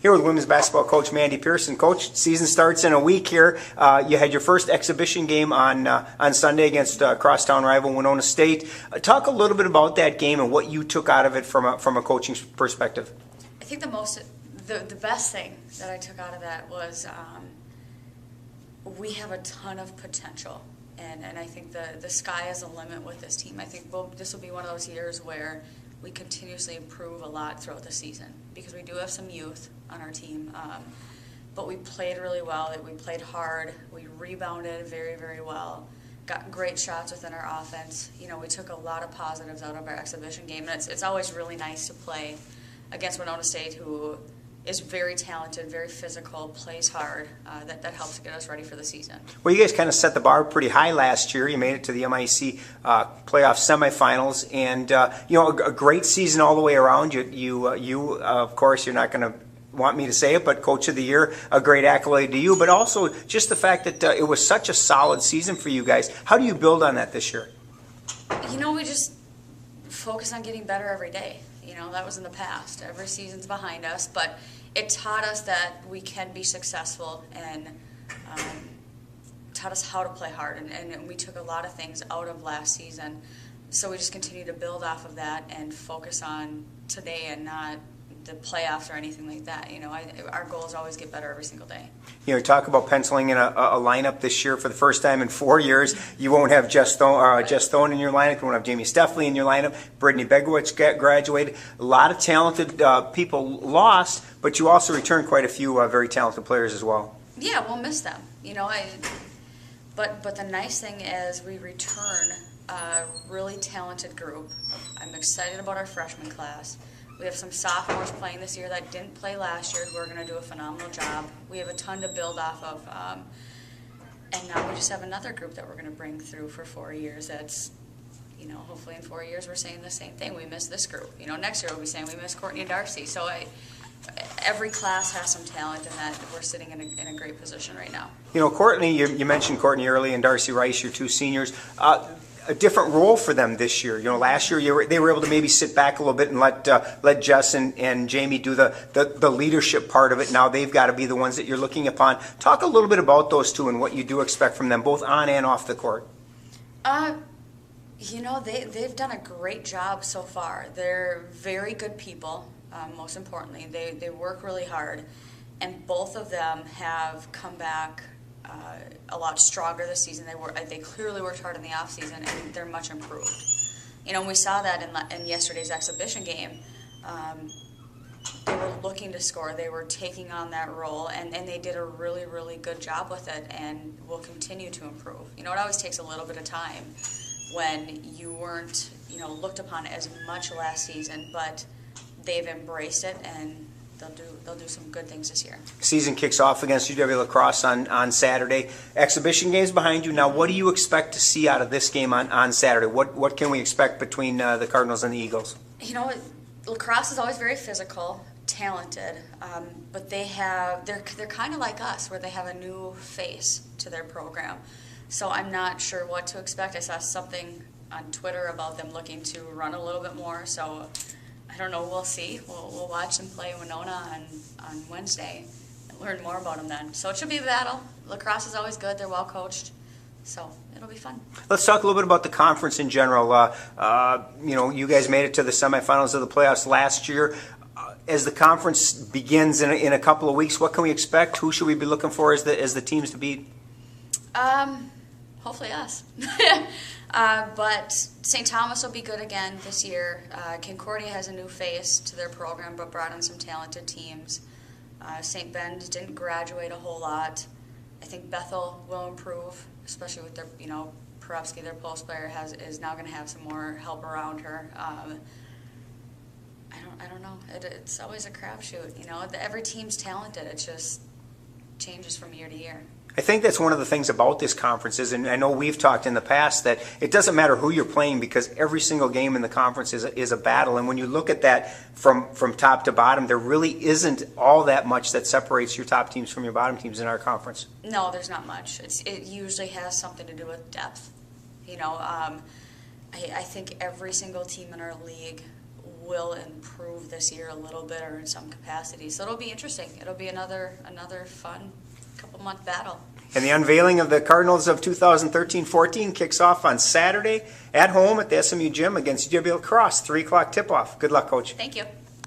Here with women's basketball coach Mandy Pearson. Coach, season starts in a week here. You had your first exhibition game on Sunday against crosstown rival Winona State. Talk a little bit about that game and what you took out of it from a coaching perspective. I think the best thing that I took out of that was we have a ton of potential. And I think the sky is the limit with this team. I think this will be one of those years where we continuously improve a lot throughout the season because we do have some youth on our team. But we played really well. We played hard. We rebounded very, very well. Got great shots within our offense. You know, we took a lot of positives out of our exhibition game. And it's always really nice to play against Winona State, who is very talented, very physical, plays hard. That helps get us ready for the season. Well, you guys kind of set the bar pretty high last year. You made it to the MIC playoff semifinals, and a great season all the way around. You of course, you're not going to want me to say it, but Coach of the Year, a great accolade to you. But also just the fact that it was such a solid season for you guys. How do you build on that this year? You know, we just focus on getting better every day. You know, that was in the past. Every season's behind us, but it taught us that we can be successful and taught us how to play hard. And we took a lot of things out of last season. So we just continue to build off of that and focus on today and not the playoffs or anything like that. You know, our goal is always get better every single day. You know, talk about penciling in a lineup this year for the first time in 4 years. You won't have Jess Stone in your lineup. You won't have Jamie Steffley in your lineup. Brittany Begowitz graduated. A lot of talented people lost, but you also returned quite a few very talented players as well. Yeah, we'll miss them. You know, but the nice thing is we return a really talented group. I'm excited about our freshman class. We have some sophomores playing this year that didn't play last year who are going to do a phenomenal job. We have a ton to build off of. And now we just have another group that we're going to bring through for 4 years. That's, you know, hopefully in 4 years we're saying the same thing. We miss this group. You know, next year we'll be saying we miss Courtney and Darcy. So every class has some talent, and that we're sitting in a great position right now. You know, Courtney, you mentioned Courtney early and Darcy Rice, your two seniors. A different role for them this year. You know, last year they were able to maybe sit back a little bit and let Jess and Jamie do the leadership part of it. Now they've got to be the ones that you're looking upon. Talk a little bit about those two and what you do expect from them, both on and off the court. You know, they've done a great job so far. They're very good people. Most importantly, they work really hard, and both of them have come back a lot stronger this season. They clearly worked hard in the off season, and they're much improved. You know, we saw that in yesterday's exhibition game. They were looking to score. They were taking on that role, and they did a really, really good job with it, and will continue to improve. You know, it always takes a little bit of time when you weren't, you know, looked upon as much last season, but they've embraced it, and they'll do some good things this year. Season kicks off against UW La Crosse on Saturday. Exhibition games behind you. Now, what do you expect to see out of this game on Saturday? What can we expect between the Cardinals and the Eagles? You know, La Crosse is always very physical, talented, but they're kind of like us, where they have a new face to their program. So I'm not sure what to expect. I saw something on Twitter about them looking to run a little bit more, so I don't know. We'll see. We'll watch them play Winona on Wednesday and learn more about them then. So it should be a battle. La Crosse is always good. They're well coached. So it'll be fun. Let's talk a little bit about the conference in general. You know, you guys made it to the semifinals of the playoffs last year. As the conference begins in a couple of weeks, what can we expect? Who should we be looking for as the teams to beat? Hopefully us. But St. Thomas will be good again this year. Concordia has a new face to their program, but brought in some talented teams. St. Ben's didn't graduate a whole lot. I think Bethel will improve, especially with their, you know, Perupsky, their post player, is now going to have some more help around her. I don't know. It's always a crapshoot. You know, every team's talented. It just changes from year to year. I think that's one of the things about this conference is, and I know we've talked in the past, that it doesn't matter who you're playing because every single game in the conference is a battle. And when you look at that from top to bottom, there really isn't all that much that separates your top teams from your bottom teams in our conference. No, there's not much. It usually has something to do with depth. You know, I think every single team in our league will improve this year a little bit or in some capacity. So it'll be interesting. It'll be another fun couple-month battle. And the unveiling of the Cardinals of 2013-14 kicks off on Saturday at home at the SMU Gym against UW La Crosse, 3 o'clock tip-off. Good luck, Coach. Thank you.